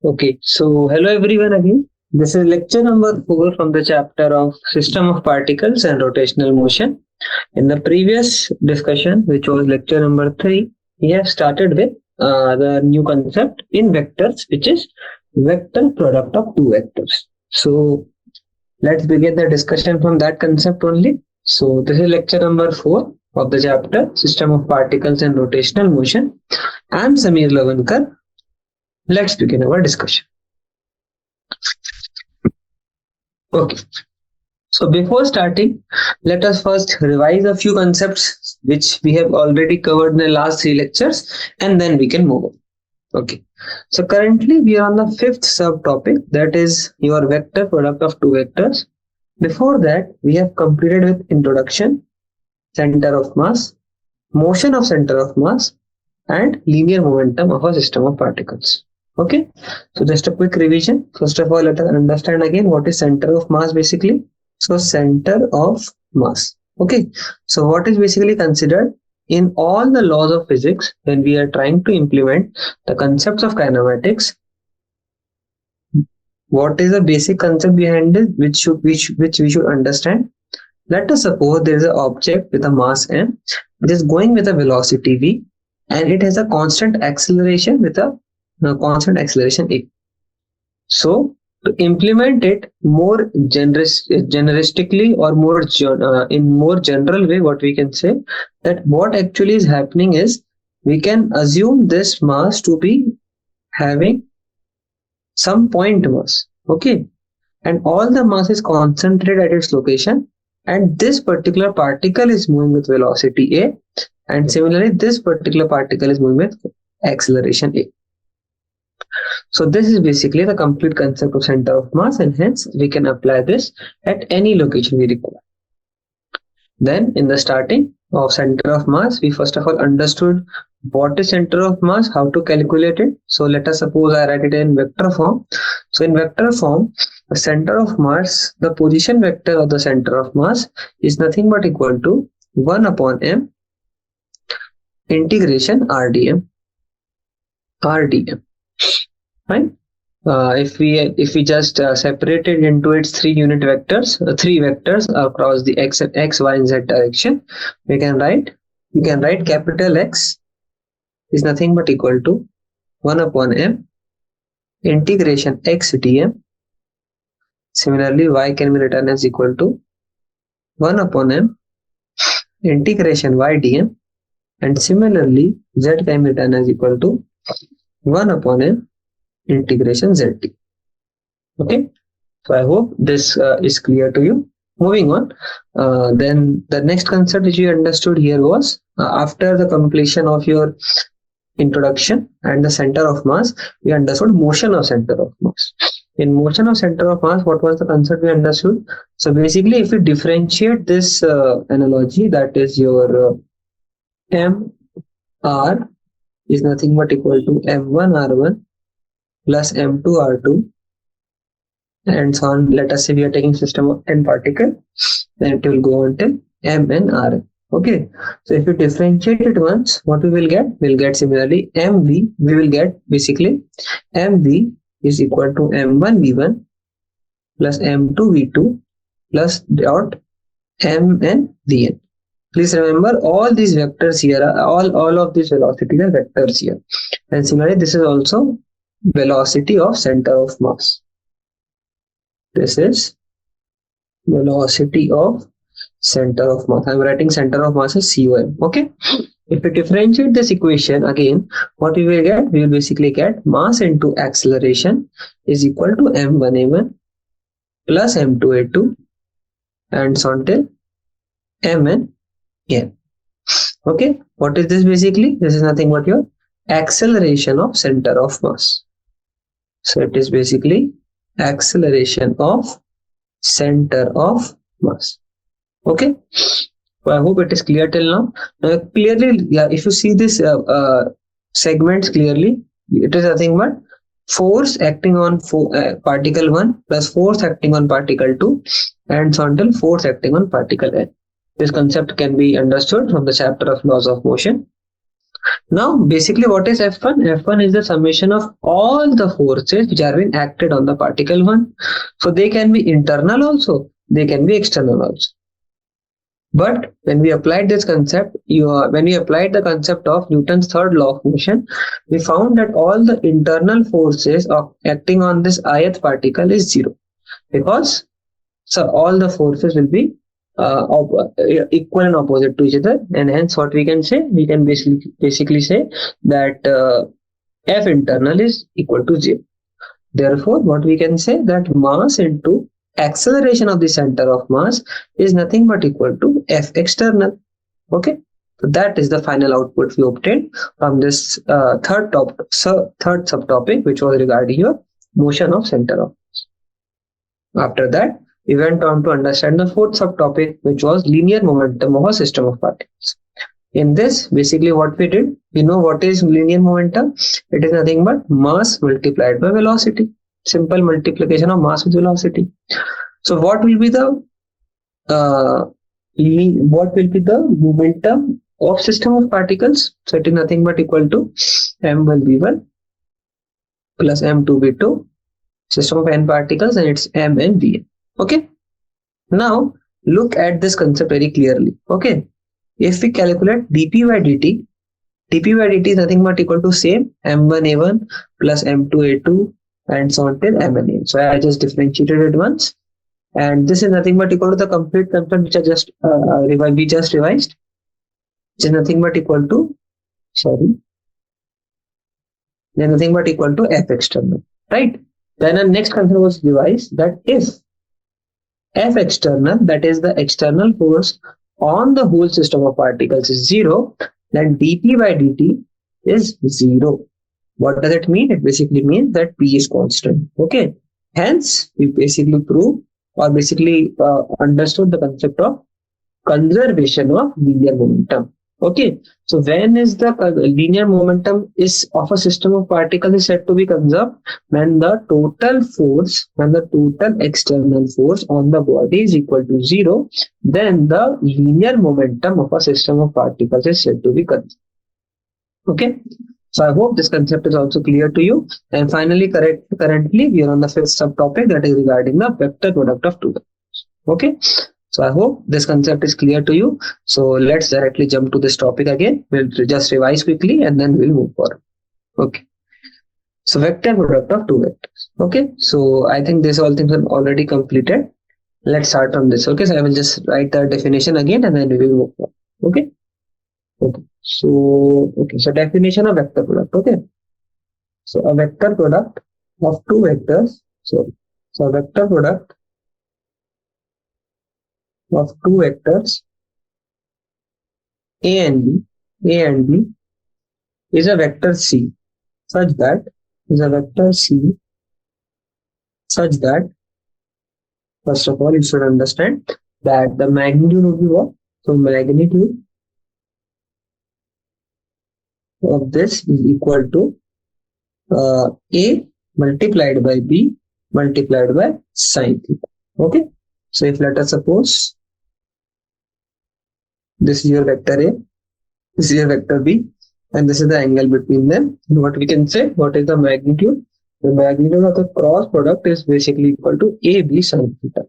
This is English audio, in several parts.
Okay, so hello everyone again. This is lecture number 4 from the chapter of System of Particles and Rotational Motion. In the previous discussion, which was lecture number 3, we have started with the new concept in vectors, which is vector product of two vectors. So let's begin the discussion from that concept only. So this is lecture number 4 of the chapter System of Particles and Rotational Motion. I am Samir Lawankar. Let's begin our discussion. Okay, so before starting, let us first revise a few concepts which we have already covered in the last 3 lectures, and then we can move on. Okay, so currently we are on the fifth subtopic, that is your vector product of two vectors. Before that, we have completed with introduction, center of mass, motion of center of mass, and linear momentum of a system of particles. Okay, so just a quick revision. First of all, let us understand again what is center of mass basically. So center of mass. Okay, so what is basically considered in all the laws of physics when we are trying to implement the concepts of kinematics? What is the basic concept behind it which we should understand? Let us suppose there is an object with a mass m, which is going with a velocity v, and it has a constant acceleration with a constant acceleration a. So to implement it more generistically or more in more general way, what we can say that what actually is happening is we can assume this mass to be having some point mass. Okay, and all the mass is concentrated at its location, and this particular particle is moving with velocity a, and similarly this particular particle is moving with acceleration a. So this is basically the complete concept of center of mass, and hence we can apply this at any location we require. Then in the starting of center of mass, we first of all understood what is center of mass, how to calculate it. So let us suppose I write it in vector form. So in vector form, the center of mass, the position vector of the center of mass is nothing but equal to 1 upon m integration rdm. Right? If we just separate it into its three vectors across the x, y, and z direction, we can write capital X is nothing but equal to 1 upon m integration x dm. Similarly, y can be written as equal to 1 upon m integration y dm, and similarly z can be written as equal to 1 upon m integration zt. Okay, so I hope this is clear to you. Moving on, then the next concept which you understood here was after the completion of your introduction and the center of mass, we understood motion of center of mass. In motion of center of mass, what was the concept we understood? So basically, if we differentiate this analogy, that is your mr is nothing but equal to m1 r1 plus m2 r2 and so on. Let us say we are taking system of n particle, then it will go until mn rn. Okay, so if you differentiate it once, what we will get? We'll get similarly mv. We will get basically mv is equal to m1 v1 plus m2 v2 plus dot mn vn. Please remember all these vectors here, all of these velocities are vectors here, and similarly this is also velocity of center of mass. This is velocity of center of mass. I'm writing center of mass as COM. Okay. If we differentiate this equation again, what we will get? We will basically get mass into acceleration is equal to m1a1 plus m2a2 and so on till mn. Okay. What is this basically? This is nothing but your acceleration of center of mass. So it is basically acceleration of center of mass. Okay, so I hope it is clear till now. Now clearly, yeah, if you see this segments clearly, it is nothing but force acting on particle 1 plus force acting on particle 2 and so on till force acting on particle n. This concept can be understood from the chapter of laws of motion. Now, basically, what is F1? F1 is the summation of all the forces which are being acted on the particle 1. So they can be internal also, they can be external also. But when we applied this concept, when we applied the concept of Newton's third law of motion, we found that all the internal forces of acting on this ith particle is zero, because so all the forces will be equal and opposite to each other, and hence what we can say, we can basically say that F internal is equal to 0. Therefore, what we can say, that mass into acceleration of the center of mass is nothing but equal to F external. Okay, so that is the final output we obtained from this third subtopic, which was regarding your motion of center of mass. After that, we went on to understand the fourth subtopic, which was linear momentum of a system of particles. In this, basically what we did, we know what is linear momentum. It is nothing but mass multiplied by velocity. Simple multiplication of mass with velocity. So what will be the momentum of system of particles? So it is nothing but equal to m1 v1 plus m2 v2, system of n particles, and it's m and vn. Okay. Now look at this concept very clearly. Okay. If we calculate dp by dt is nothing but equal to same m1a1 plus m2a2 and so on till mn. So I just differentiated it once, and this is nothing but equal to the complete concept which I just revised, which is nothing but equal to nothing but equal to F external, right? Then our next concept was revised, that if F external, that is the external force on the whole system of particles, is 0, then dp by dt is 0. What does it mean? It basically means that P is constant. Okay. Hence, we basically proved, or basically understood the concept of conservation of linear momentum. Okay. So when is the linear momentum is of a system of particles is said to be conserved? When the total force, when the total external force on the body is equal to 0, then the linear momentum of a system of particles is said to be conserved. Okay. So I hope this concept is also clear to you. And finally, currently we are on the fifth subtopic, that is regarding the vector product of two vectors. Okay. So I hope this concept is clear to you. So let's directly jump to this topic again. We'll just revise quickly and then we'll move forward. Okay. So vector product of two vectors. Okay. So I think these all things are already completed. Let's start from this. Okay. So I will just write the definition again and then we will move forward. Okay. Okay. So definition of vector product. Okay. So a vector product of two vectors. So a vector product of two vectors A and B is a vector C such that first of all you should understand that the magnitude will be what? So magnitude of this is equal to A multiplied by B multiplied by sine theta. Okay. So if let us suppose this is your vector A, this is your vector B, and this is the angle between them, what we can say, what is the magnitude? The magnitude of the cross product is basically equal to AB sine theta.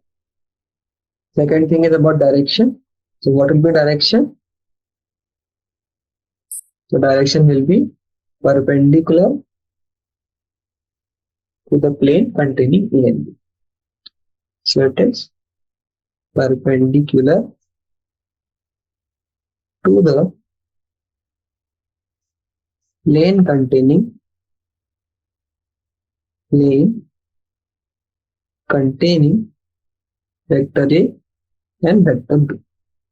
Second thing is about direction. So what will be direction? So direction will be perpendicular to the plane containing A and B. So it is perpendicular to the plane containing vector A and vector B.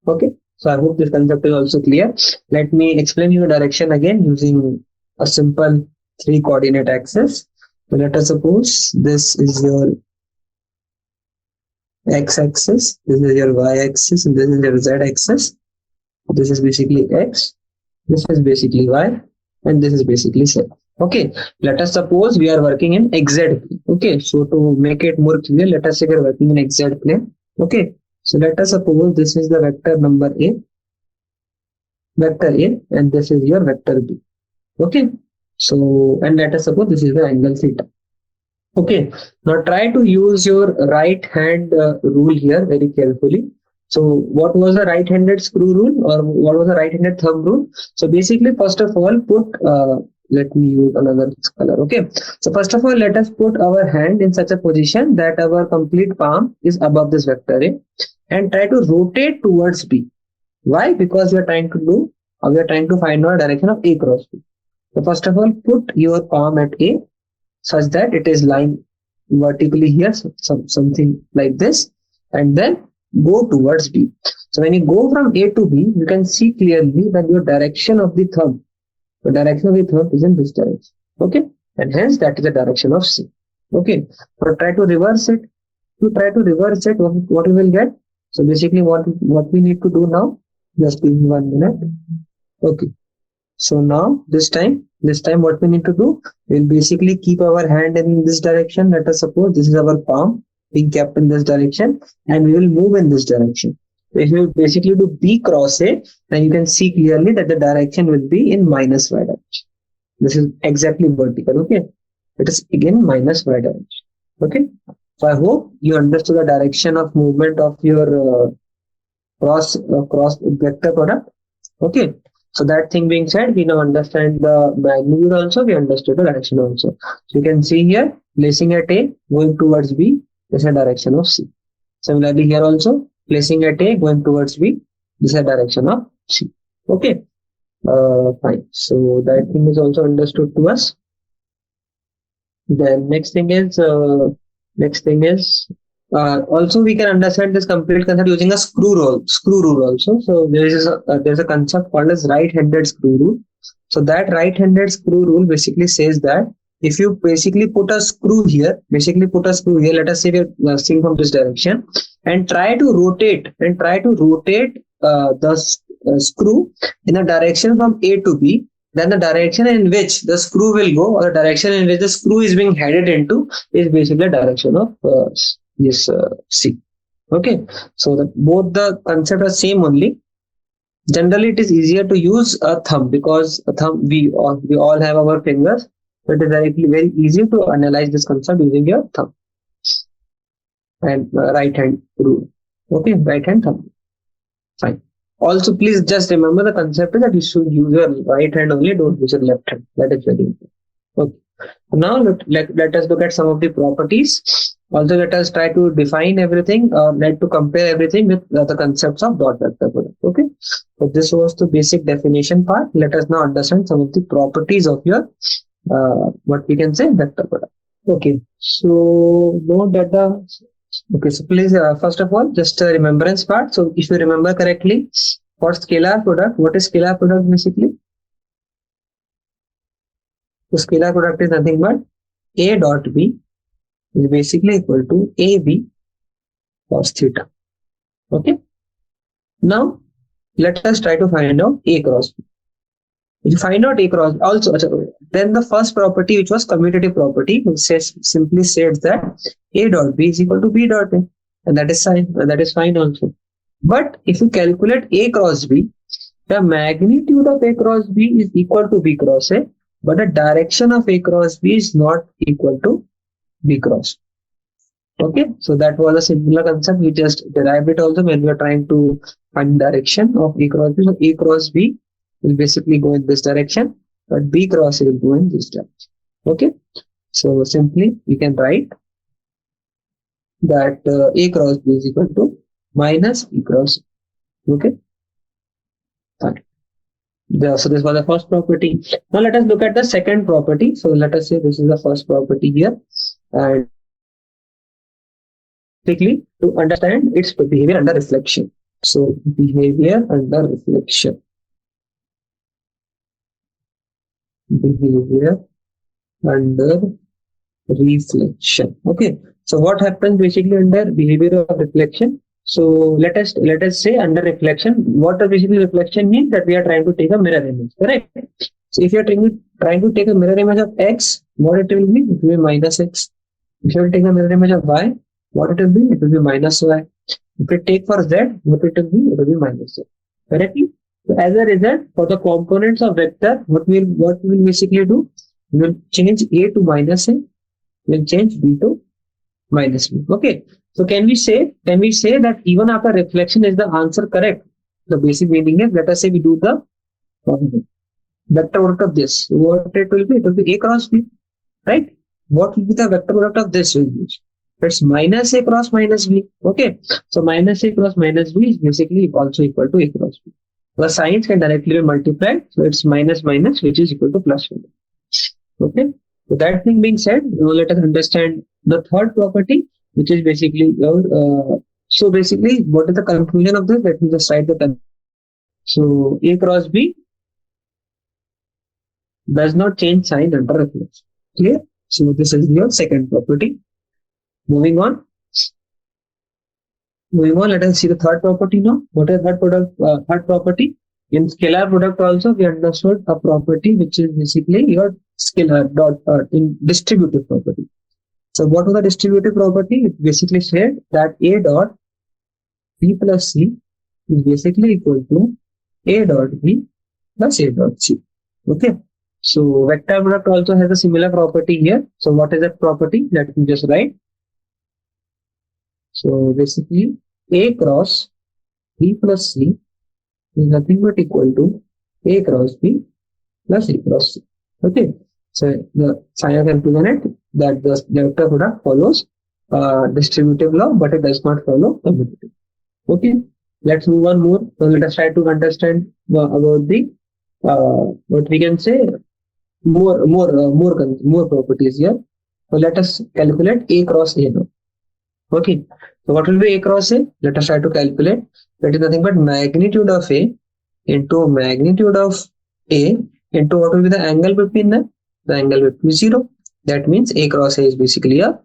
Okay. So I hope this concept is also clear. Let me explain you the direction again using a simple 3 coordinate axis. So let us suppose this is your x-axis, this is your y-axis, and this is your z-axis. This is basically x, this is basically y, and this is basically z. Okay, let us suppose we are working in xz plane. Okay, so to make it more clear, let us say we are working in xz plane. Okay, so let us suppose this is the vector number A, vector A and this is your vector B. Okay. So, and let us suppose this is the angle theta. Okay, now try to use your right hand rule here very carefully. So what was the right-handed screw rule or what was the right-handed thumb rule? So basically, first of all, let me use another color. Okay, so first of all, let us put our hand in such a position that our complete palm is above this vector A and try to rotate towards B. Why? Because we are trying to do, we are trying to find out direction of A cross B. So first of all, put your palm at A such that it is lying vertically here, something like this, and then go towards B. So when you go from A to B, you can see clearly that your direction of the thumb, the direction of the thumb is in this direction. Okay, and hence that is the direction of C. Okay, but try to reverse it. To try to reverse it, what you will get? So basically, what we need to do now? Just give me 1 minute. Okay. So now this time what we need to do, we'll basically keep our hand in this direction. Let us suppose this is our palm being kept in this direction and we will move in this direction. So if you basically do B cross A, then you can see clearly that the direction will be in minus Y direction. This is exactly vertical. Okay, it is again minus Y direction. Okay, so I hope you understood the direction of movement of your cross vector product. Okay. So that thing being said, we now understand the magnitude also, we understood the direction also. So you can see here, placing at A, going towards B, this is the direction of C. Similarly here also, placing at A, going towards B, this is the direction of C. Okay, fine. So that thing is also understood to us. Then next thing is also we can understand this complete concept using a screw rule also. So there's a concept called as right-handed screw rule. So that right-handed screw rule basically says that if you basically put a screw here, let us say we're seeing from this direction, and try to rotate the screw in a direction from A to B, then the direction in which the screw will go, or the direction in which the screw is being headed into, is basically the direction of C. Okay, so both the concept are same only. Generally, it is easier to use a thumb because a thumb we all have our fingers, so it is very easy to analyze this concept using your thumb and right hand rule. Okay, right hand thumb. Fine. Also, please just remember the concept is that you should use your right hand only, don't use your left hand. That is very important. Okay. Now let us look at some of the properties. Also, let us try to define everything, to compare everything with the concepts of dot vector product. Okay. So this was the basic definition part. Let us now understand some of the properties of your what we can say vector product. Okay. So note that so please first of all just a remembrance part. So if you remember correctly, for scalar product, what is scalar product basically? So scalar product is nothing but A dot B is basically equal to AB cos theta. Okay. Now let us try to find out A cross B. If you find out A cross also, then the first property, which was commutative property, simply says that A dot B is equal to B dot A, and that is fine also. But if you calculate A cross B, the magnitude of A cross B is equal to B cross A, but the direction of A cross B is not equal to B cross. Okay, so that was a similar concept. We just derived it also when we are trying to find direction of A cross B. So A cross B will basically go in this direction, but B cross A will go in this direction. Okay, so simply we can write that A cross B is equal to minus B cross A. Okay, fine. So this was the first property. Now let us look at the second property. So let us say this is the first property here, and basically to understand its behavior under reflection. So behavior under reflection. Behavior under reflection. Okay. So what happens basically under behavior of reflection? So let us say under reflection, what does basically reflection mean? That we are trying to take a mirror image, correct? So if you are trying to take a mirror image of X, what it will be? It will be minus X. If you will take a mirror image of Y, what it will be? It will be minus Y. If you take for Z, what it will be? It will be minus Z. Correctly? So as a result, for the components of vector, what we'll basically do? We'll change A to minus A. We'll change B to minus B. Okay. So can we say that even after reflection is the answer correct? The basic meaning is, let us say we do the vector product of this. What it will be? It will be A cross B, right? What will be the vector product of this? It's minus A cross minus B. Okay. So minus A cross minus B is basically also equal to A cross B. The signs can directly be multiplied. So it's minus minus, which is equal to plus 1. Okay. So that thing being said, now let us understand the third property, which is basically so basically, what is the conclusion of this? Let me just write the conclusion. So A cross B does not change sign under reflection. Clear? So this is your second property. Moving on, let us see the third property now. What is third property? In scalar product also, we understood a property which is basically your scalar dot in distributive property. So what was the distributive property? It basically said that A dot B plus C is basically equal to A dot B plus A dot C. Okay. So vector product also has a similar property here. So what is that property? Let me just write. So basically A cross B plus C is nothing but equal to A cross B plus A cross C. Okay. So the sign of conclusion is that the vector product follows distributive law, but it does not follow commutative. Okay. Let's move on more. So let us try to understand about the what we can say more properties here. So let us calculate A cross A now. Okay. So what will be A cross A? Let us try to calculate. That is nothing but magnitude of A into magnitude of A into what will be the angle between them? The angle between 0. That means A cross A is basically a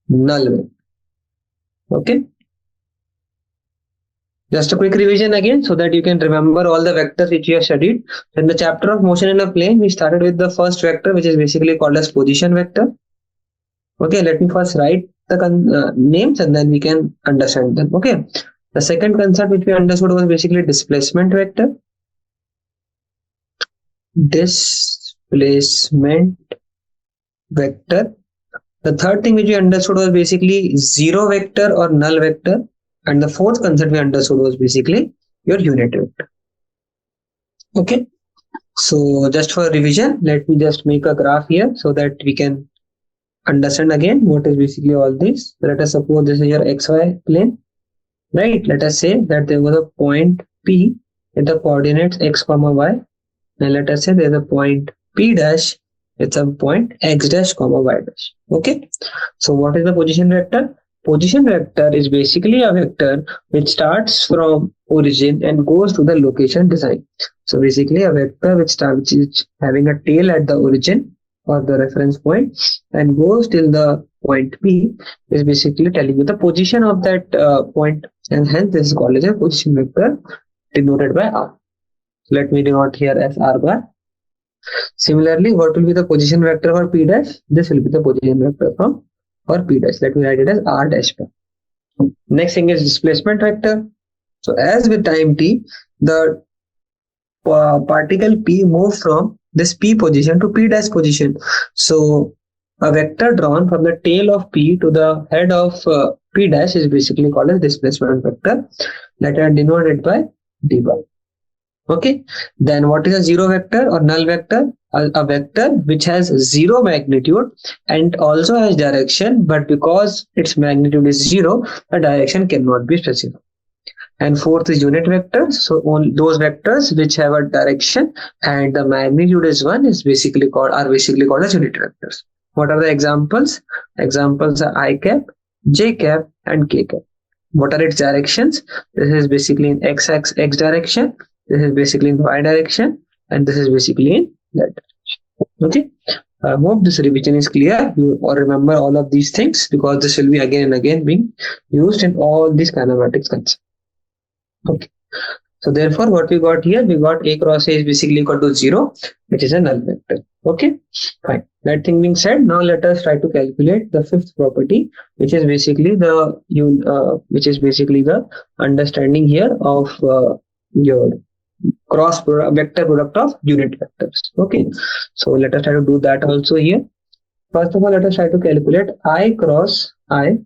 null vector. Okay. Just a quick revision again so that you can remember all the vectors which you have studied. In the chapter of motion in a plane, we started with the first vector, which is basically called as position vector. Okay, let me first write the names and then we can understand them. Okay. The second concept which we understood was basically displacement vector. Displacement vector. The third thing which we understood was basically zero vector or null vector. And the fourth concept we understood was basically your unit vector. Okay. So just for revision, let me just make a graph here so that we can understand again what is basically all this. Let us suppose this is your XY plane, right? Let us say that there was a point P with the coordinates x comma y, and let us say there is a point P dash with some point x dash comma y dash. Okay. So what is the position vector? Position vector is basically a vector which starts from origin and goes to the location design. So basically a vector which is having a tail at the origin or the reference point and goes till the point P is basically telling you the position of that point, and hence this is called as a position vector denoted by R. Let me denote here as R bar. Similarly, what will be the position vector for P dash? This will be the position vector from or P dash. Let me write it as R dash bar. Next thing is displacement vector. So as with time t, the particle P moves from this P position to P dash position. So a vector drawn from the tail of P to the head of P dash is basically called as displacement vector. Let us denote it by d bar. Okay. Then what is a zero vector or null vector? A vector which has zero magnitude and also has direction, but because its magnitude is zero, the direction cannot be specified. And fourth is unit vectors. So those vectors which have a direction and the magnitude is 1 is basically called as unit vectors. What are the examples? Examples are I cap, j cap, and k cap. What are its directions? This is basically in x direction. This is basically in y direction, and this is basically in z direction. Okay. I hope this revision is clear. You all remember all of these things because this will be again and again being used in all these kinematics concepts. Okay. So therefore, what we got here, we got A cross A is basically equal to 0, which is a null vector. Okay. Fine. That thing being said, now let us try to calculate the fifth property, which is basically the understanding here of your cross product, vector product of unit vectors. Okay, so let us try to do that also here. First of all, let us try to calculate I cross I,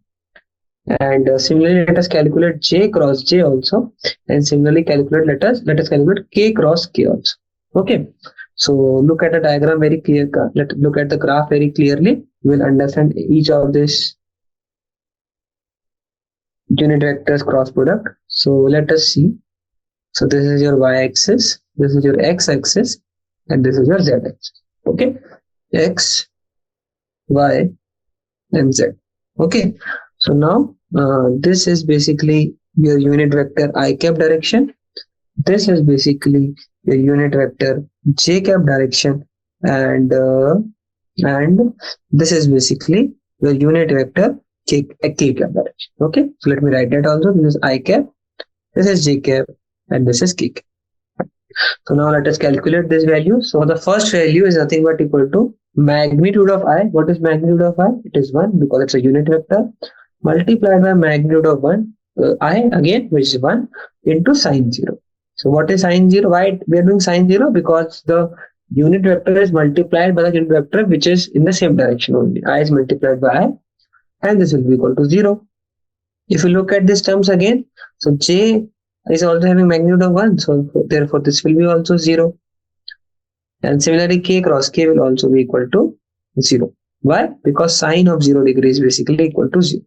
and similarly let us calculate J cross J also, and similarly calculate let us calculate K cross K also. Okay, so look at the diagram very clear. Let's look at the graph very clearly. You will understand each of this unit vectors cross product. So let us see. So this is your y-axis, this is your x-axis, and this is your z-axis. Okay, x, y, and z. Okay, so now this is basically your unit vector I cap direction. This is basically your unit vector j cap direction, and this is basically your unit vector k cap direction. Okay, so let me write that also. This is I cap, this is j cap, and this is k cap. So now let us calculate this value. So the first value is nothing but equal to magnitude of I. What is magnitude of I? It is 1 because it's a unit vector, multiplied by magnitude of 1 I again, which is 1, into sine 0. So what is sine 0? Why we are doing sine 0? Because the unit vector is multiplied by the unit vector which is in the same direction only. I is multiplied by I, and this will be equal to 0. If you look at these terms again, so j is also having magnitude of 1, so therefore this will be also 0. And similarly k cross k will also be equal to 0. Why? Because sine of 0 degree is basically equal to 0.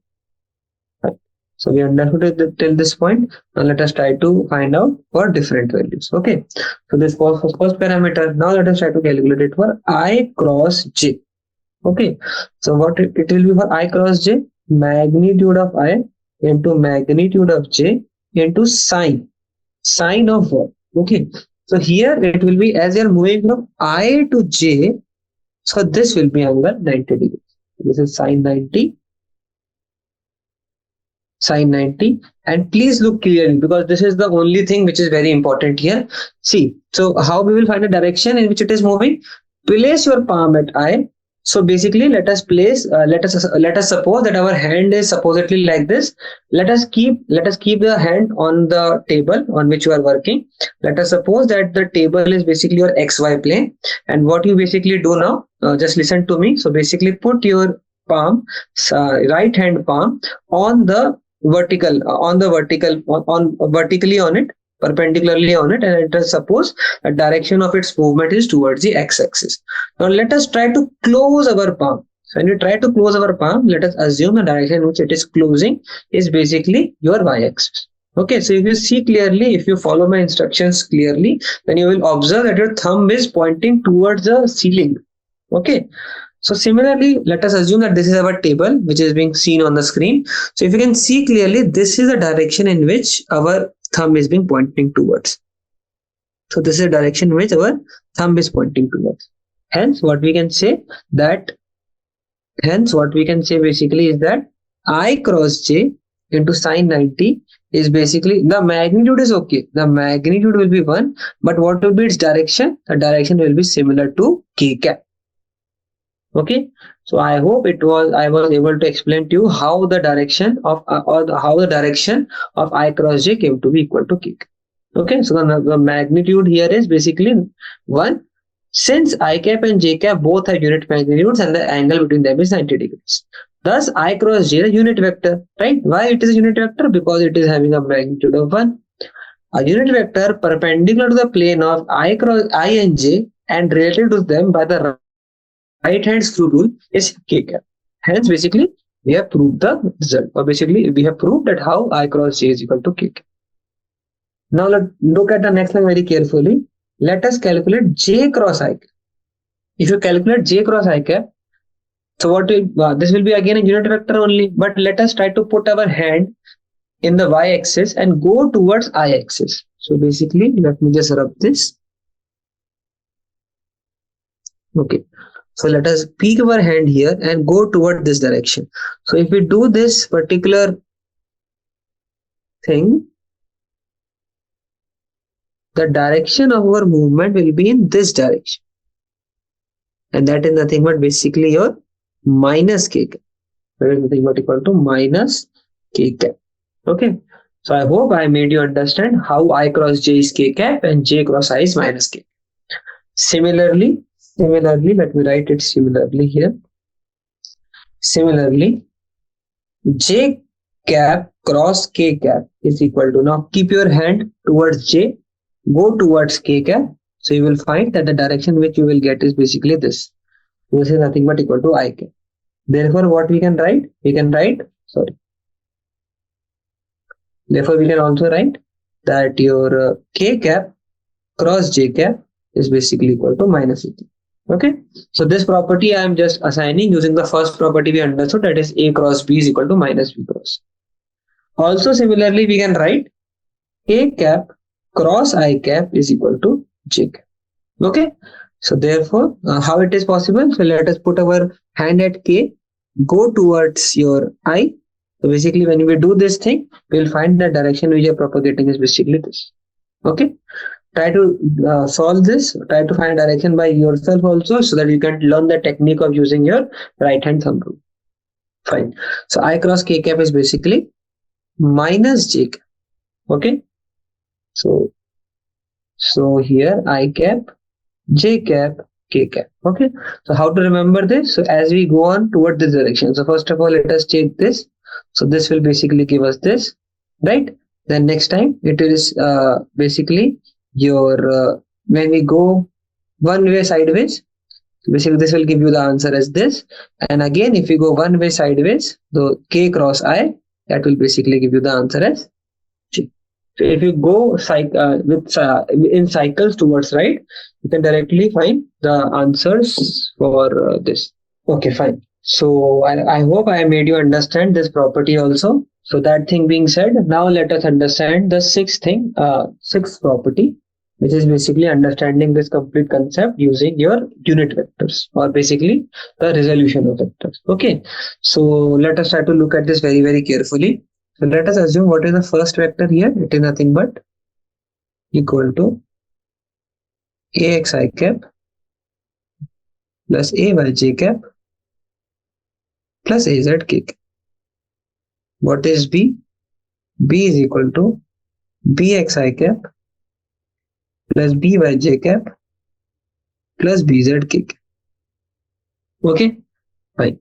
Right. So we understood it till this point. Now let us try to find out for different values. Okay, so this was for first parameter. Now let us try to calculate it for I cross j. Okay, so what it will be for I cross j? Magnitude of I into magnitude of j into sine of what? Okay, so here it will be, as you are moving from I to j, so this will be angle 90 degrees. This is sine 90, and please look clearly because this is the only thing which is very important here. See, so how we will find the direction in which it is moving? Place your palm at I. So basically, let us suppose that our hand is supposedly like this. Let us keep the hand on the table on which you are working. Let us suppose that the table is basically your XY plane, and what you basically do now, just listen to me. So basically, put your palm, right hand palm, on the vertically on it, perpendicularly on it, and let us suppose the direction of its movement is towards the x-axis. Now let us try to close our palm. So when we try to close our palm, let us assume the direction in which it is closing is basically your y-axis. Okay, so if you see clearly, if you follow my instructions clearly, then you will observe that your thumb is pointing towards the ceiling. Okay, so similarly, let us assume that this is our table which is being seen on the screen. So if you can see clearly, this is the direction in which our thumb is being pointing towards. So this is the direction in which our thumb is pointing towards. Hence, what we can say basically is that I cross j into sine 90 is basically, the magnitude is okay. The magnitude will be 1, but what will be its direction? The direction will be similar to k cap. Okay, so I hope I was able to explain to you how the direction of I cross j came to be equal to k. Okay, so the magnitude here is basically 1. Since I cap and j cap both have unit magnitudes and the angle between them is 90 degrees. Thus, I cross j is a unit vector, right? Why it is a unit vector? Because it is having a magnitude of 1. A unit vector perpendicular to the plane of I and j and related to them by the right hand screw rule is k cap. Hence, basically, we have proved the result, or basically, we have proved that how I cross j is equal to k cap. Now, let's look at the next one very carefully. Let us calculate j cross I cap. If you calculate j cross I cap, so this will be again a unit vector only, but let us try to put our hand in the y-axis and go towards I-axis. So basically, let me just rub this. Okay, so let us peek our hand here and go toward this direction. So if we do this particular thing, the direction of our movement will be in this direction, and that is nothing but basically your minus k cap. That is nothing but equal to minus k cap. Okay, So I hope I made you understand how I cross j is k cap and j cross I is minus k. Similarly, let me write it similarly here. Similarly, j cap cross k cap is equal to, now keep your hand towards j, go towards k cap. So you will find that the direction which you will get is basically this. This is nothing but equal to I cap. Therefore, what we can write? We can write, sorry. Therefore, we can also write that your k cap cross j cap is basically equal to minus 18. Okay, so this property I am just assigning using the first property we understood, that is a cross b is equal to minus b cross. Also similarly we can write k cap cross I cap is equal to j cap. Okay, so therefore how it is possible? So let us put our hand at k, go towards your I. So basically when we do this thing, we will find the direction which you are propagating is basically this. Okay, try to solve this, try to find direction by yourself also, so that you can learn the technique of using your right hand thumb rule. Fine, so I cross k cap is basically minus j cap. Okay, so here I cap, j cap, k cap. Okay, so how to remember this? So as we go on toward this direction, so first of all let us take this, so this will basically give us this, right? Then next time it is basically your when we go one way sideways, basically this will give you the answer as this, and again if you go one way sideways, the k cross I, that will basically give you the answer as j. So if you go in cycles towards right, you can directly find the answers for this. Okay, fine. So I hope I made you understand this property also. So that thing being said, now let us understand the sixth property, which is basically understanding this complete concept using your unit vectors, or basically the resolution of vectors. Okay, so let us try to look at this very, very carefully. So let us assume what is the first vector here. It is nothing but equal to axi cap plus ayj cap plus az k cap. What is b? B is equal to bxi cap plus byj cap plus bz k cap. Okay, right.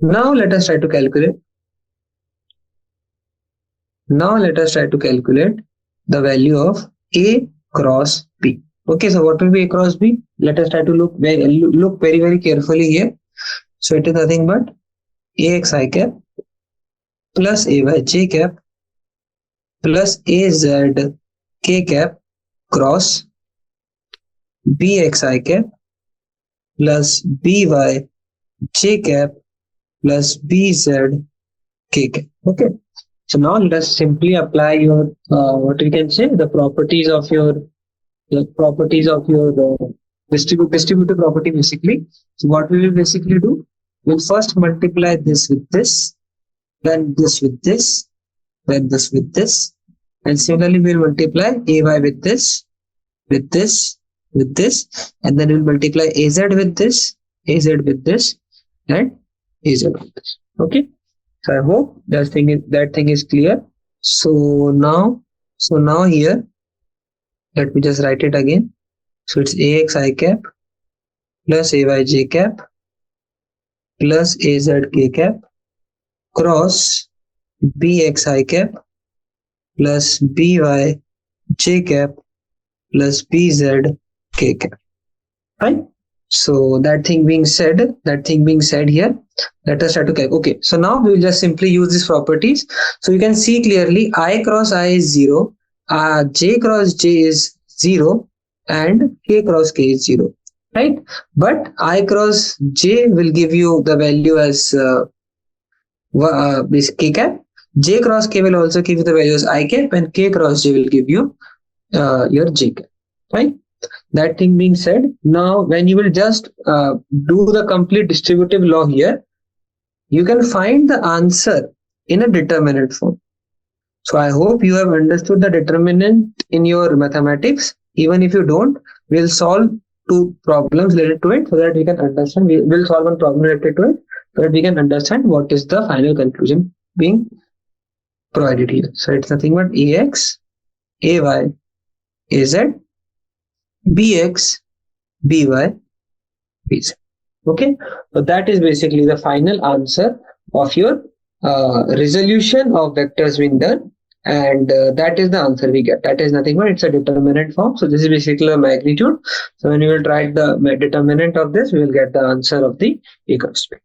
Now let us try to calculate. Now let us try to calculate the value of a cross b. Okay, so what will be a cross b? Let us try to look very, very carefully here. So it is nothing but axi cap plus ayj cap plus az k cap cross bxi cap plus byj cap plus bz k cap. Okay, so now let us simply apply your what we can say, the properties of your distributive property basically. So what we will basically do, we'll first multiply this with this, then this with this, then this with this, and similarly we'll multiply ay with this, with this, with this, and then we'll multiply az with this, az with this, and az with this. Okay, so I hope that thing is clear. So now here, let me just write it again. So it's axi cap plus ayj cap plus az k cap cross bxi cap plus byj cap plus bz k cap. Right? So that thing being said here, let us try to calculate. Okay, so now we will just simply use these properties. So you can see clearly I cross I is 0, j cross j is 0, and k cross k is 0, right? But I cross j will give you the value as k cap. J cross k will also give you the value as I cap, and k cross j will give you your j cap, right? That thing being said, now when you will just do the complete distributive law here, you can find the answer in a determinant form. So I hope you have understood the determinant in your mathematics. Even if you don't, we'll solve two problems related to it so that we can understand. We'll solve one problem related to it so that we can understand what is the final conclusion being provided here. So it's nothing but ax, ay, az, bx, by, bz. Okay, so that is basically the final answer of your resolution of vectors being done, and that is the answer we get. That is nothing but it's a determinant form. So this is basically a magnitude. So when you will write the determinant of this, we will get the answer of the a cross b.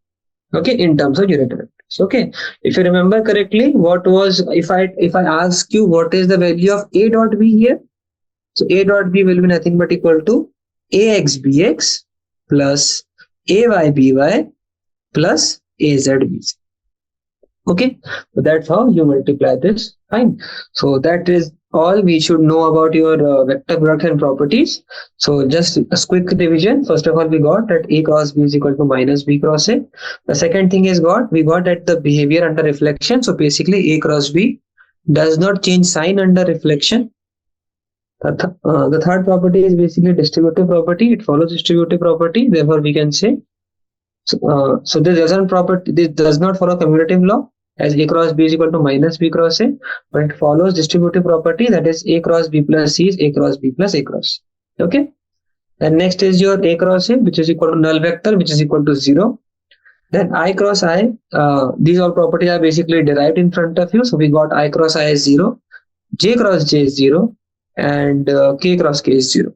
Okay, in terms of unit vectors. Okay, if you remember correctly, what was, if I ask you what is the value of a dot b here, so a dot b will be nothing but equal to ax bx plus ay by plus az bc. Okay, so that's how you multiply this. Fine. So that is all we should know about your vector product and properties. So just a quick revision. First of all, we got that a cross b is equal to minus b cross a. The second thing is we got that the behavior under reflection. So basically a cross b does not change sign under reflection. The third property is basically distributive property. It follows distributive property. Therefore, we can say so this does not follow commutative law, as a cross b is equal to minus b cross a, but it follows distributive property, that is a cross b plus c is a cross b plus a cross. Okay. Then next is your a cross a, which is equal to null vector, which is equal to 0. Then I cross I, these all properties are basically derived in front of you. So we got I cross I is 0, j cross j is 0, and k cross k is 0.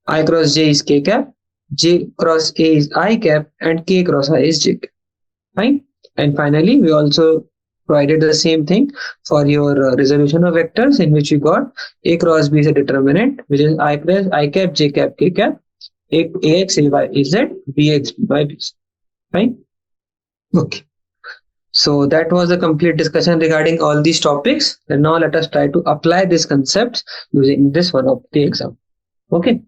I cross j is k cap, j cross a is I cap, and k cross I is j cap. Fine. And finally, we also provided the same thing for your resolution of vectors, in which we got a cross b is a determinant, which is I cap, j cap, k cap, ax, ay, az, bx, by, bz. Fine. Okay. So that was a complete discussion regarding all these topics. And now let us try to apply these concepts using this one of the exam. Okay.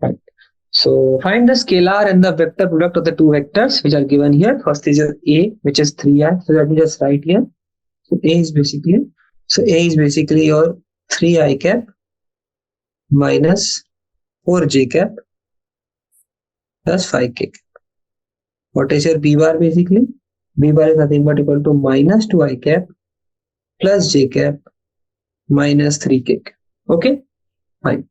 Right. So find the scalar and the vector product of the two vectors which are given here. First is your a, which is 3i. So let me just write here. So a is basically your 3i cap minus 4j cap plus 5k cap. What is your b bar basically? B bar is nothing but equal to minus 2i cap plus j cap minus 3k cap. Okay, fine.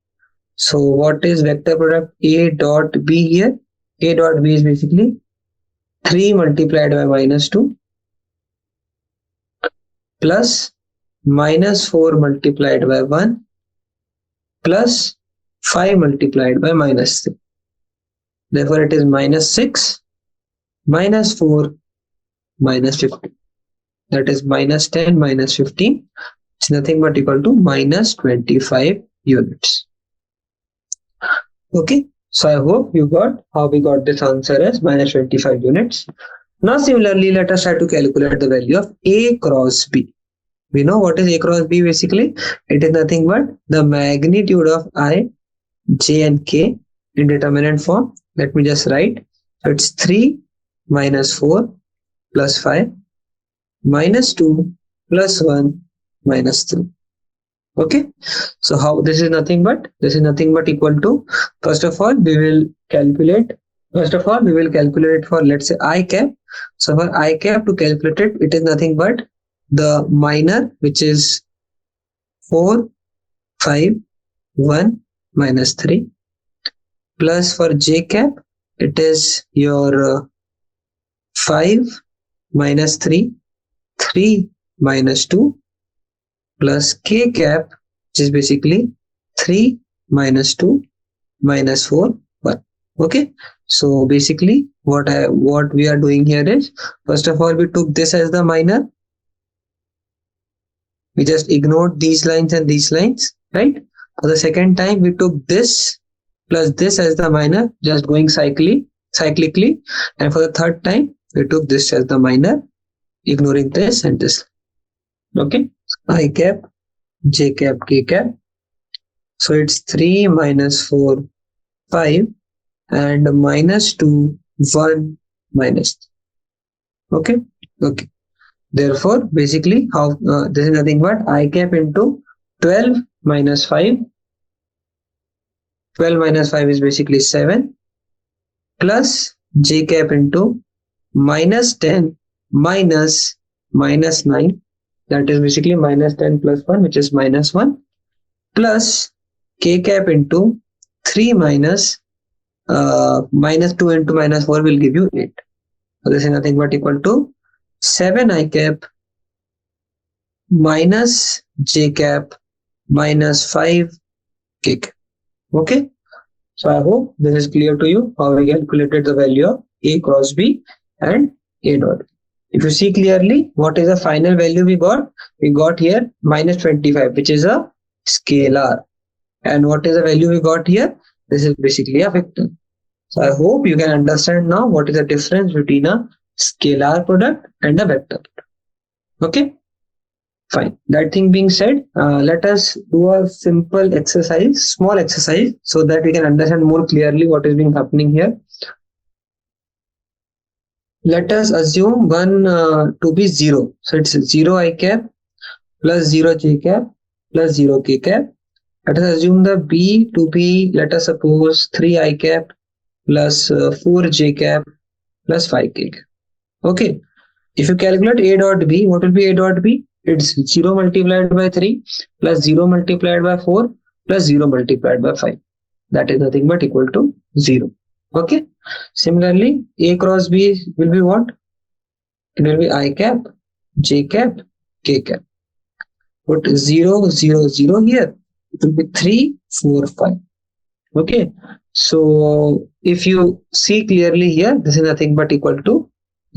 So what is vector product a dot b here? A dot b is basically 3 multiplied by minus 2 plus minus 4 multiplied by 1 plus 5 multiplied by minus 3. Therefore it is minus 6 minus 4 minus 15. That is minus 10 minus 15. It's nothing but equal to minus 25 units. Okay, so I hope you got how we got this answer as minus 25 units. Now similarly, let us try to calculate the value of a cross b. We know what is a cross b basically. It is nothing but the magnitude of I, j and k in determinant form. Let me just write. So it's 3 minus 4 plus 5 minus 2 plus 1 minus 3. Okay, so how this is nothing but equal to, first of all we will calculate for, let's say, I cap. So for I cap, to calculate it, it is nothing but the minor, which is 4 5 1 minus 3, plus for j cap it is your 5 minus 3 3 minus 2 plus k cap, which is basically 3 minus 2 minus 4 1. Okay, so basically what we are doing here is, first of all we took this as the minor, we just ignored these lines and these lines, right? For the second time we took this plus this as the minor, just going cyclically, and for the third time we took this as the minor, ignoring this and this. Okay, I cap, j cap, k cap. So it's 3 minus 4 5 and minus 2 1 minus. Okay. Therefore basically how this is nothing but I cap into 12 minus 5. 12 minus 5 is basically 7 plus j cap into minus 10 minus 9 that is basically minus 10 plus 1, which is minus 1, plus k cap into 3 minus minus 2 into minus 4 will give you 8. So this is nothing but equal to 7 I cap minus j cap minus 5 k cap. Okay. So I hope this is clear to you how we calculated the value of A cross B and A dot. If you see clearly, what is the final value we got? We got here minus 25, which is a scalar. And what is the value we got here? This is basically a vector. So I hope you can understand now what is the difference between a scalar product and a vector. Okay. Fine. That thing being said, let us do a simple exercise, small exercise, so that we can understand more clearly what is being happening here. Let us assume 1 to be 0. So it's 0 I cap plus 0 j cap plus 0 k cap. Let us assume the B to be, let us suppose 3 I cap plus 4 j cap plus 5 k cap. Okay. If you calculate A dot B, what will be A dot B? It's 0 multiplied by 3 plus 0 multiplied by 4 plus 0 multiplied by 5. That is nothing but equal to 0. Okay. Similarly, A cross B will be what? It will be I cap, j cap, k cap. Put 0, 0, 0 here. It will be 3, 4, 5. Okay. So if you see clearly here, this is nothing but equal to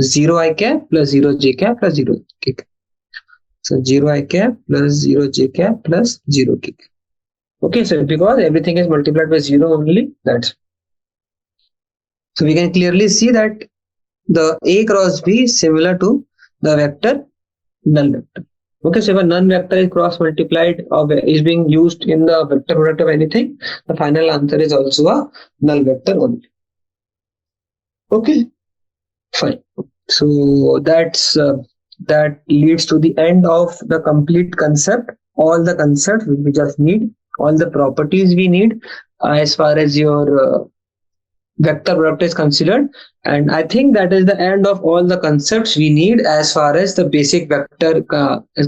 0 I cap plus 0 j cap plus 0 k cap. So 0 I cap plus 0 j cap plus 0 k cap. Okay, so because everything is multiplied by 0 only, that's so we can clearly see that the A cross B is similar to the vector null vector. Okay, so if a null vector is cross multiplied or is being used in the vector product of anything, the final answer is also a null vector only. Okay, fine. So that leads to the end of the complete concept. All the concepts we just need, all the properties we need as far as your vector product is considered, and I think that is the end of all the concepts we need as far as the basic vector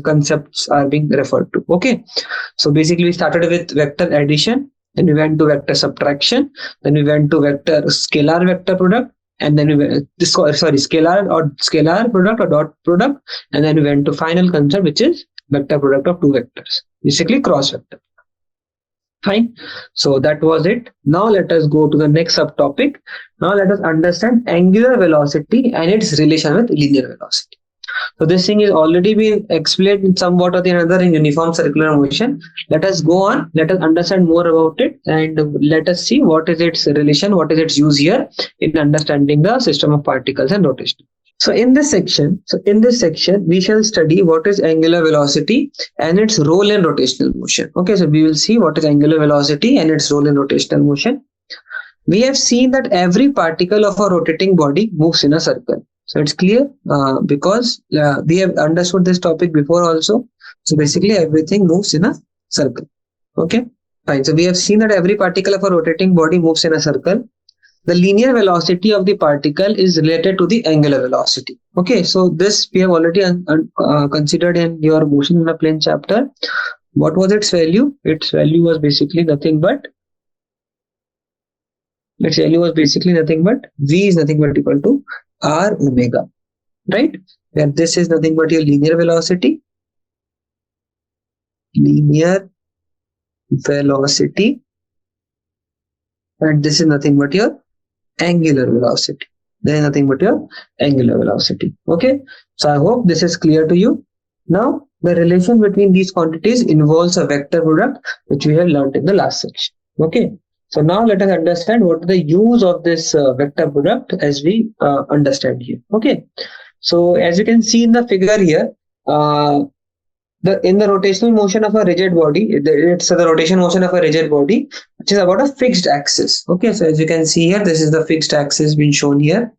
concepts are being referred to. Okay, so basically we started with vector addition, then we went to vector subtraction, then we went to vector scalar vector product, and then we went scalar product or dot product, and then we went to final concept, which is vector product of two vectors, basically cross vector. Fine. So that was it. Now let us go to the next subtopic. Now let us understand angular velocity and its relation with linear velocity. So this thing is already been explained in somewhat or the another in uniform circular motion. Let us go on. Let us understand more about it, and let us see what is its relation, what is its use here in understanding the system of particles and rotation. So in this section, we shall study what is angular velocity and its role in rotational motion. Okay, so we will see what is angular velocity and its role in rotational motion. We have seen that every particle of a rotating body moves in a circle. So it's clear because we have understood this topic before also. So basically everything moves in a circle. Okay, fine. So we have seen that every particle of a rotating body moves in a circle. The linear velocity of the particle is related to the angular velocity. Okay, so this we have already considered in your motion in a plane chapter. What was its value? Its value was basically nothing but V is nothing but equal to R omega, right? Where this is nothing but your linear velocity, and this is nothing but your angular velocity. There is nothing but your angular velocity. Okay, so I hope this is clear to you. Now the relation between these quantities involves a vector product, which we have learned in the last section. Okay, so now let us understand what is the use of this vector product as we understand here. Okay, so as you can see in the figure here, in the rotational motion of a rigid body, it's the rotation motion of a rigid body, which is about a fixed axis. Okay, so as you can see here, this is the fixed axis being shown here.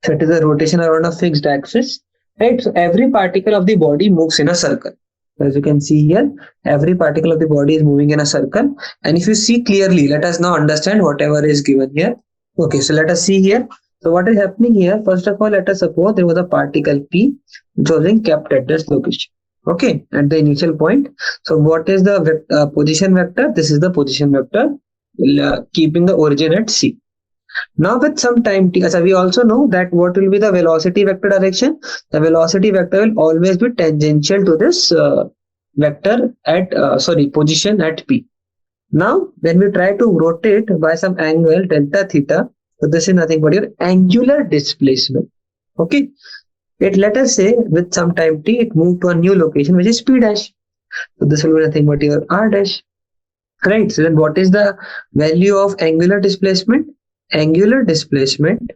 So it is a rotation around a fixed axis, right? So every particle of the body moves in a circle. As you can see here, every particle of the body is moving in a circle. And if you see clearly, let us now understand whatever is given here. Okay, so let us see here. So what is happening here? First of all, let us suppose there was a particle P which was being kept at this location. Okay, at the initial point. So what is the position vector? This is the position vector, keeping the origin at C. Now with some time t, we also know that what will be the velocity vector direction? The velocity vector will always be tangential to this vector at position at P. Now when we try to rotate by some angle delta theta, so this is nothing but your angular displacement. Okay, it let us say with some time t it moved to a new location which is P dash. So this will be nothing but your R dash. Right. So then what is the value of angular displacement? Angular displacement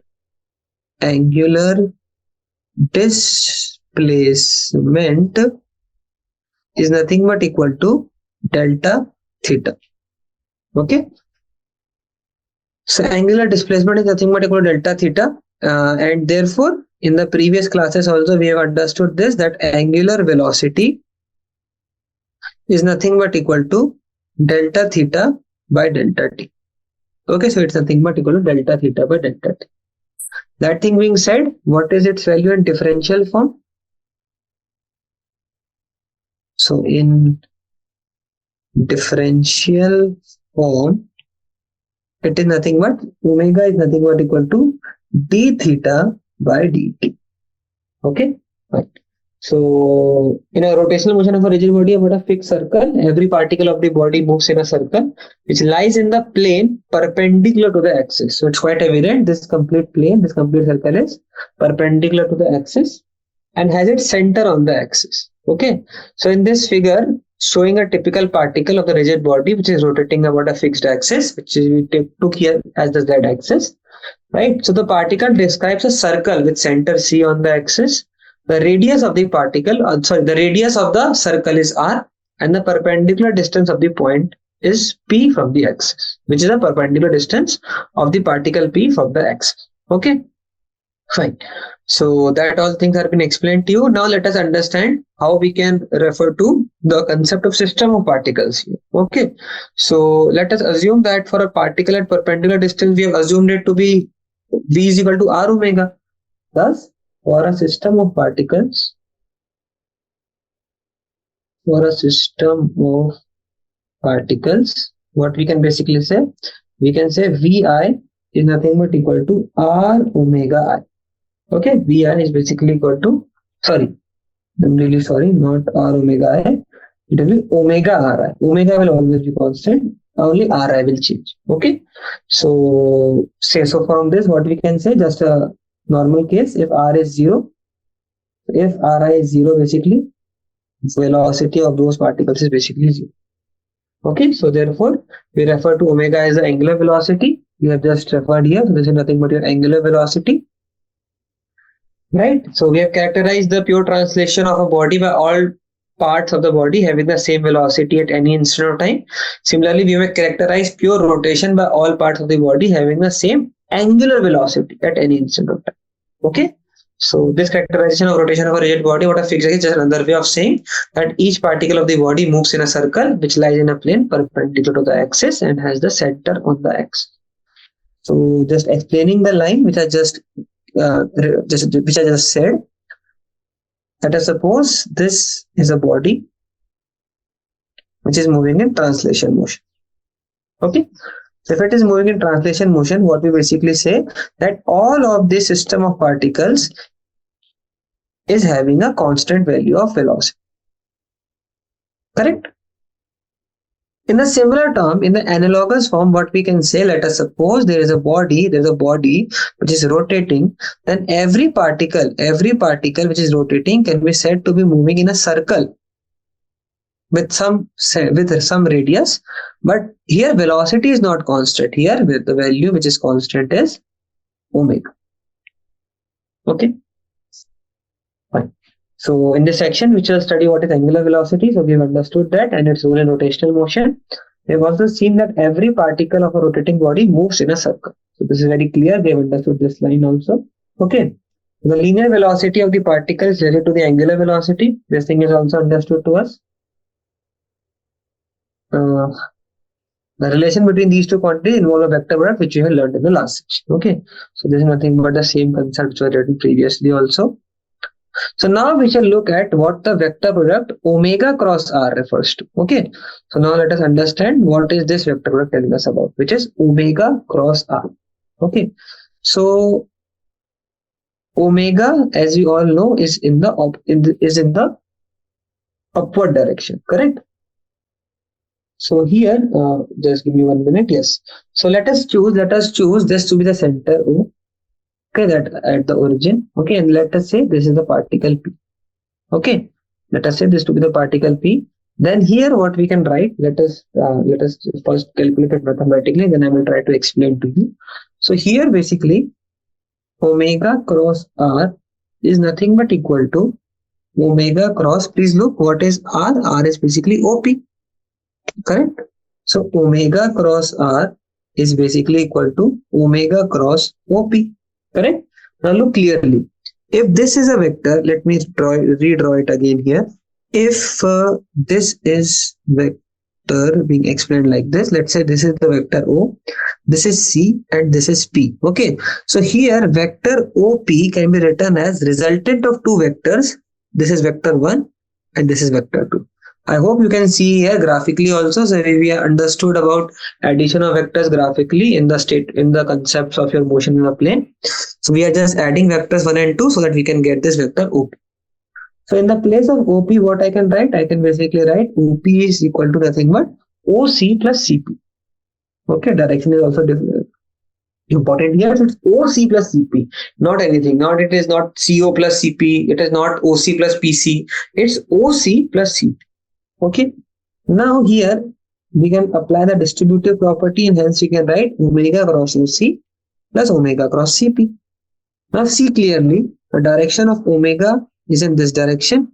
is nothing but equal to delta theta. Okay. So angular displacement is nothing but equal to delta theta, and therefore in the previous classes also we have understood this, that angular velocity is nothing but equal to delta theta by delta t. Okay, so it's nothing but equal to delta theta by delta t. That thing being said, what is its value in differential form? So in differential form, it is nothing but omega is nothing but equal to d theta by dt. Okay, right. So in a rotational motion of a rigid body about a fixed circle, every particle of the body moves in a circle which lies in the plane perpendicular to the axis. So it's quite evident this complete plane, this complete circle is perpendicular to the axis and has its center on the axis. Okay, so in this figure showing a typical particle of the rigid body which is rotating about a fixed axis, which we took here as the z axis, right? So the particle describes a circle with center C on the axis. The radius of the particle, the radius of the circle is r, and the perpendicular distance of the point is p from the axis, which is a perpendicular distance of the particle p from the axis. Okay, fine. So that all things have been explained to you. Now let us understand how we can refer to the concept of system of particles here. Okay, so let us assume that for a particle at perpendicular distance, we have assumed it to be v is equal to r omega. Thus, for a system of particles, what we can basically say, we can say vi is nothing but equal to r omega I. Okay, vi is basically equal to, I'm really sorry, not r omega I, it will be omega ri. Omega will always be constant, only ri will change. Okay, so from this what we can say, just a normal case, if r is 0, if ri is 0, basically velocity of those particles is basically 0. Okay, so therefore we refer to omega as the angular velocity. You have just referred here, so this is nothing but your angular velocity, right? So we have characterized the pure translation of a body by all parts of the body having the same velocity at any instant of time. Similarly, we have characterized pure rotation by all parts of the body having the same angular velocity at any instant of time. Okay, so this characterization of rotation of a rigid body, what a fixed is just another way of saying that each particle of the body moves in a circle which lies in a plane perpendicular to the axis and has the center on the axis. So just explaining the line which I just said. Let us suppose this is a body which is moving in translation motion. Okay, so if it is moving in translation motion, what we basically say that all of this system of particles is having a constant value of velocity. Correct? In a similar term, in the analogous form, what we can say, let us suppose there is a body which is rotating, then every particle which is rotating can be said to be moving in a circle with some radius, but here velocity is not constant. Here with the value which is constant is omega. Okay, fine. So in this section, which will study what is angular velocity, so we have understood that and its role in rotational motion. We have also seen that every particle of a rotating body moves in a circle. So this is very clear. We have understood this line also. Okay. The linear velocity of the particle is related to the angular velocity. This thing is also understood to us. The The relation between these two quantities involve a vector product, which you have learned in the last section. Okay, so this is nothing but the same concept which was written previously also. So now we shall look at what the vector product omega cross r refers to. Okay, so now let us understand what is this vector product telling us about, which is omega cross r. Okay, so omega, as we all know, is in the upward direction, correct? So here, just give me 1 minute. Yes. So let us choose this to be the center O. Okay, that at the origin. Okay, and let us say this is the particle P. Okay, let us say this to be the particle P. Then here, what we can write? Let us first calculate it mathematically. Then I will try to explain to you. So here, basically, omega cross r is nothing but equal to omega cross. Please look, what is r? R is basically OP. Correct? So omega cross r is basically equal to omega cross OP. Correct? Now look clearly. If this is a vector, let me redraw it again here. If this is vector being explained like this, let's say this is the vector O, this is C, and this is P. Okay. So here vector OP can be written as resultant of two vectors. This is vector 1 and this is vector 2. I hope you can see here graphically also. So we have understood about addition of vectors graphically in the concepts of your motion in a plane. So we are just adding vectors 1 and 2 so that we can get this vector OP. So in the place of OP, what I can write? I can basically write OP is equal to nothing but OC plus CP. Okay, direction is also different. Important here, so it's OC plus CP, not anything. It is not CO plus CP. It is not OC plus PC. It's OC plus CP. Okay, now here we can apply the distributive property and hence we can write omega cross OC plus omega cross CP. Now see clearly, the direction of omega is in this direction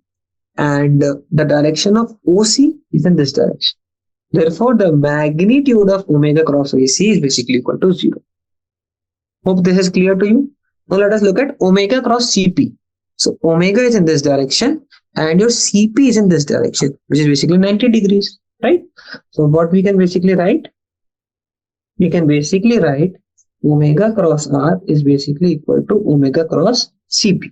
and the direction of OC is in this direction. Therefore, the magnitude of omega cross AC is basically equal to 0. Hope this is clear to you. Now let us look at omega cross CP. So omega is in this direction and your CP is in this direction, which is basically 90 degrees, right? So what we can basically write? We can basically write omega cross R is basically equal to omega cross CP.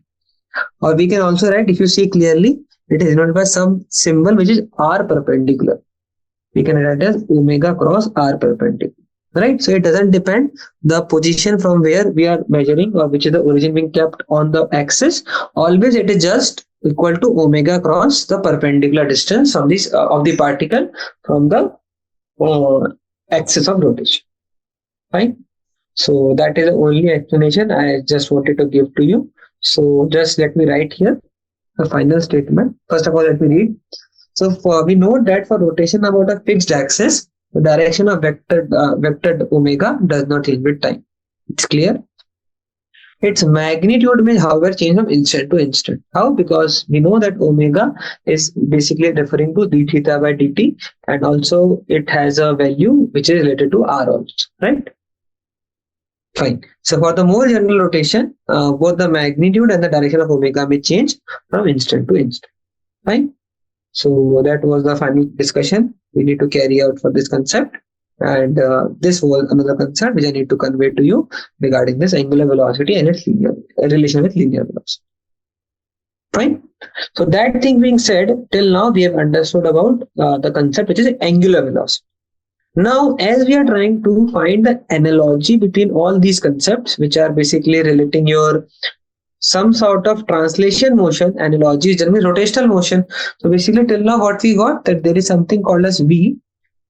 Or we can also write, if you see clearly, it is denoted by some symbol which is R perpendicular. We can write as omega cross R perpendicular. Right, so it doesn't depend the position from where we are measuring or which is the origin being kept on the axis. Always it is just equal to omega cross the perpendicular distance of this of the particle from the axis of rotation. Fine. So that is the only explanation I just wanted to give to you. So just let me write here the final statement. First of all, let me read. So we know that for rotation about a fixed axis, the direction of vectored omega does not change with time. It's clear. Its magnitude may, however, change from instant to instant. How? Because we know that omega is basically referring to d theta by dt, and also it has a value which is related to r also, right? Fine. So for the more general rotation, both the magnitude and the direction of omega may change from instant to instant. Fine. So that was the final discussion we need to carry out for this concept. And this was another concept which I need to convey to you regarding this angular velocity and its linear relation with linear velocity. Fine. So that thing being said, till now we have understood about the concept which is angular velocity. Now, as we are trying to find the analogy between all these concepts, which are basically relating your some sort of translation motion, analogy is generally rotational motion. So basically till now what we got, that there is something called as V,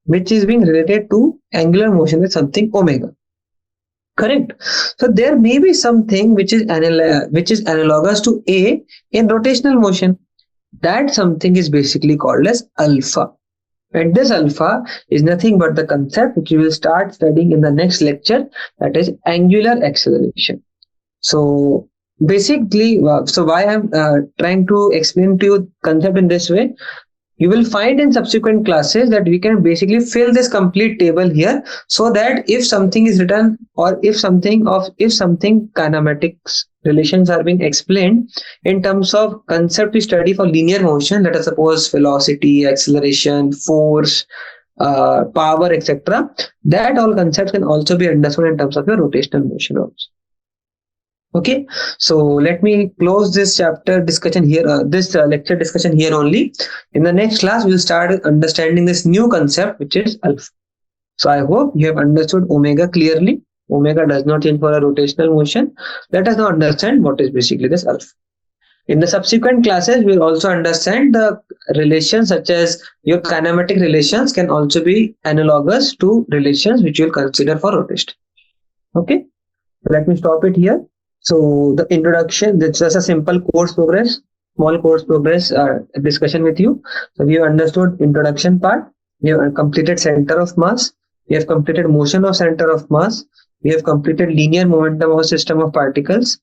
which is being related to angular motion with something omega. Correct. So there may be something which is analogous to A in rotational motion. That something is basically called as alpha. And this alpha is nothing but the concept which we will start studying in the next lecture, that is angular acceleration. So basically, so why I'm trying to explain to you concept in this way, you will find in subsequent classes that we can basically fill this complete table here, so that if something is written or if something kinematics relations are being explained in terms of concept we study for linear motion, let us suppose velocity, acceleration, force, power, etc. That all concepts can also be understood in terms of your rotational motion also. Okay, so let me close this chapter discussion here, this lecture discussion here only. In the next class, we'll start understanding this new concept, which is alpha. So I hope you have understood omega clearly. Omega does not change for a rotational motion. Let us now understand what is basically this alpha. In the subsequent classes, we'll also understand the relations such as your kinematic relations can also be analogous to relations which you'll consider for rotation. Okay, let me stop it here. So the introduction, that's just a simple course progress, small course progress discussion with you. So we have understood introduction part. We have completed center of mass. We have completed motion of center of mass. We have completed linear momentum of a system of particles,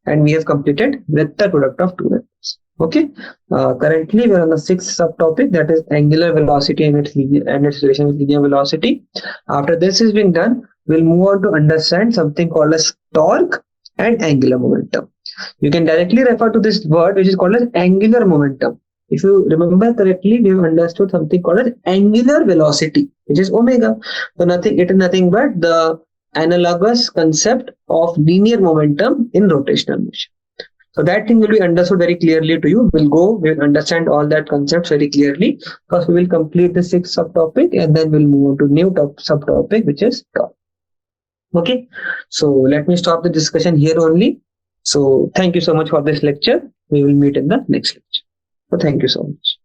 and we have completed vector product of two vectors. Okay. Currently, we are on the sixth subtopic, that is angular velocity and its relation with linear velocity. After this is being done, we'll move on to understand something called as torque and angular momentum. You can directly refer to this word which is called as angular momentum. If you remember correctly, we have understood something called as angular velocity, which is omega. So it is nothing but the analogous concept of linear momentum in rotational motion. So that thing will be understood very clearly to you. We'll understand all that concepts very clearly. First, we will complete the sixth subtopic and then we'll move on to new subtopic, which is torque. Okay, so let me stop the discussion here only. So thank you so much for this lecture. We will meet in the next lecture. So thank you so much.